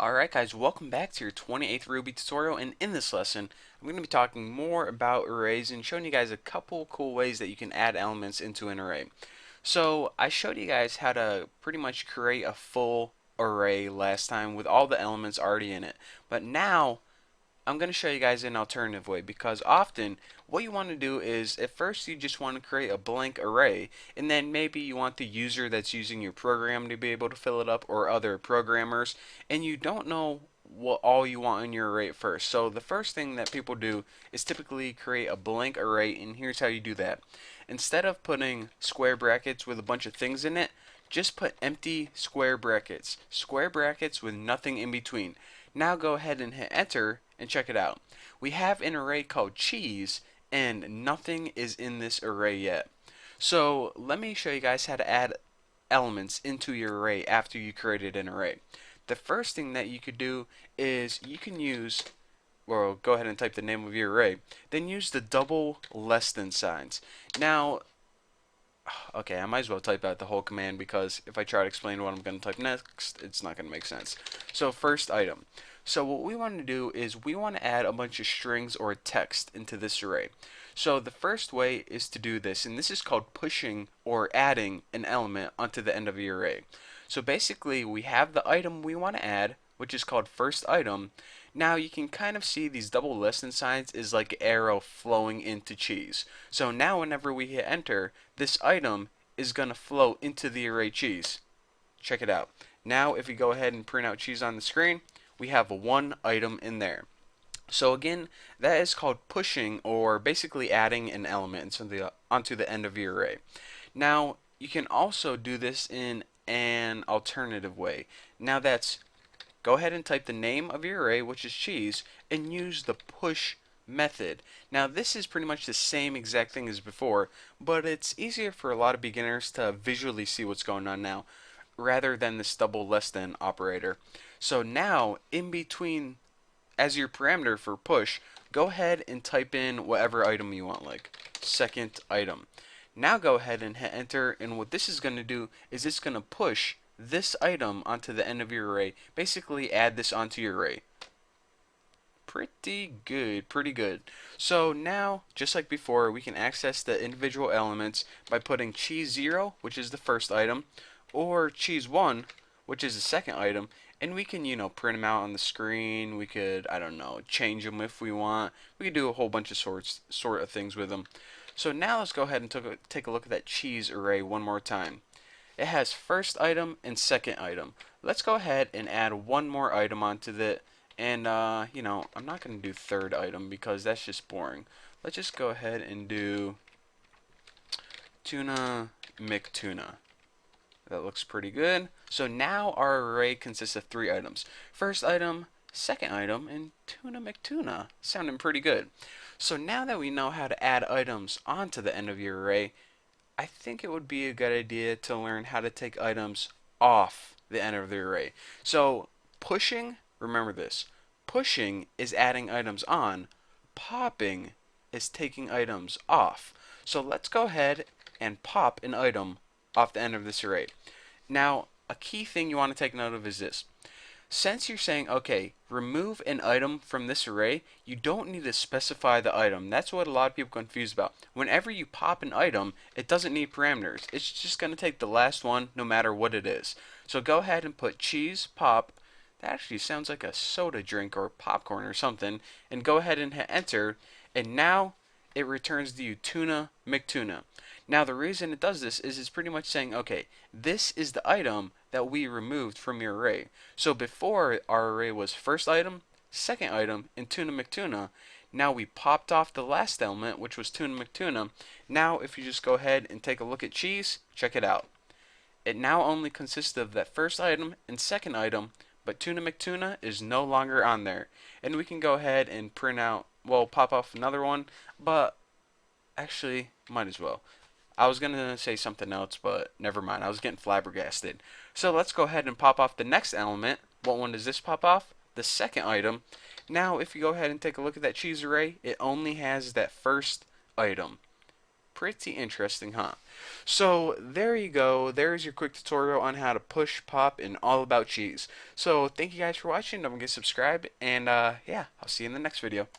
Alright guys, welcome back to your 28th Ruby tutorial, and in this lesson I'm going to be talking more about arrays and showing you guys a couple cool ways that you can add elements into an array. So I showed you guys how to pretty much create a full array last time with all the elements already in it, but now I'm going to show you guys an alternative way, because often what you want to do is at first you just want to create a blank array, and then maybe you want the user that's using your program to be able to fill it up, or other programmers, and you don't know what all you want in your array at first. So the first thing that people do is typically create a blank array, and here's how you do that. Instead of putting square brackets with a bunch of things in it, just put empty square brackets with nothing in between. Now go ahead and hit enter and check it out. We have an array called cheese, and nothing is in this array yet. So let me show you guys how to add elements into your array after you created an array. The first thing that you could do is you can use, or go ahead and type the name of your array, then use the double less than signs. Now, okay, I might as well type out the whole command, because if I try to explain what I'm going to type next, it's not going to make sense. So first item. So what we want to do is we want to add a bunch of strings or text into this array. So the first way is to do this, and this is called pushing or adding an element onto the end of your array. So basically we have the item we want to add, which is called first item. Now you can kind of see these double less than signs is like an arrow flowing into cheese. So now whenever we hit enter, this item is going to flow into the array cheese. Check it out. Now if we go ahead and print out cheese on the screen, we have one item in there. So again, that is called pushing, or basically adding an element onto the end of your array. Now you can also do this in an alternative way. Now that's, go ahead and type the name of your array, which is cheese, and use the push method. Now this is pretty much the same exact thing as before, but it's easier for a lot of beginners to visually see what's going on now, rather than this double less than operator. So now in between, as your parameter for push, go ahead and type in whatever item you want, like second item. Now go ahead and hit enter, and what this is going to do is it's going to push this item onto the end of your array. Basically add this onto your array. Pretty good, pretty good. So now, just like before, we can access the individual elements by putting cheese 0, which is the first item, or cheese 1, which is the second item, and we can, print them out on the screen. We could, I don't know, change them if we want. We could do a whole bunch of sort of things with them. So now let's go ahead and take a look at that cheese array one more time. It has first item and second item. Let's go ahead and add one more item onto it. And, I'm not going to do third item because that's just boring. Let's just go ahead and do tuna McTuna. That looks pretty good. So now our array consists of 3 items. First item, second item, and tuna McTuna. Sounding pretty good. So now that we know how to add items onto the end of your array, I think it would be a good idea to learn how to take items off the end of the array. So pushing, remember this, pushing is adding items on, popping is taking items off. So let's go ahead and pop an item off the end of this array. Now, a key thing you want to take note of is this. Since you're saying, okay, remove an item from this array, you don't need to specify the item. That's what a lot of people are confused about. Whenever you pop an item, it doesn't need parameters. It's just going to take the last one no matter what it is. So go ahead and put cheese pop. That actually sounds like a soda drink or popcorn or something. And go ahead and hit enter. And now it returns to you tuna McTuna. Now the reason it does this is it's pretty much saying, okay, this is the item that we removed from your array. So before our array was first item, second item, and tuna McTuna. Now we popped off the last element, which was tuna McTuna. Now if you just go ahead and take a look at cheese, check it out. It now only consists of that first item and second item, but tuna McTuna is no longer on there. And we can go ahead and print out, well, pop off another one, but actually, might as well. I was going to say something else, but never mind. I was getting flabbergasted. So let's go ahead and pop off the next element. What one does this pop off? The second item. Now, if you go ahead and take a look at that cheese array, it only has that first item. Pretty interesting, huh? So there you go. There's your quick tutorial on how to push, pop, and all about cheese. So thank you guys for watching. Don't forget to subscribe, and yeah, I'll see you in the next video.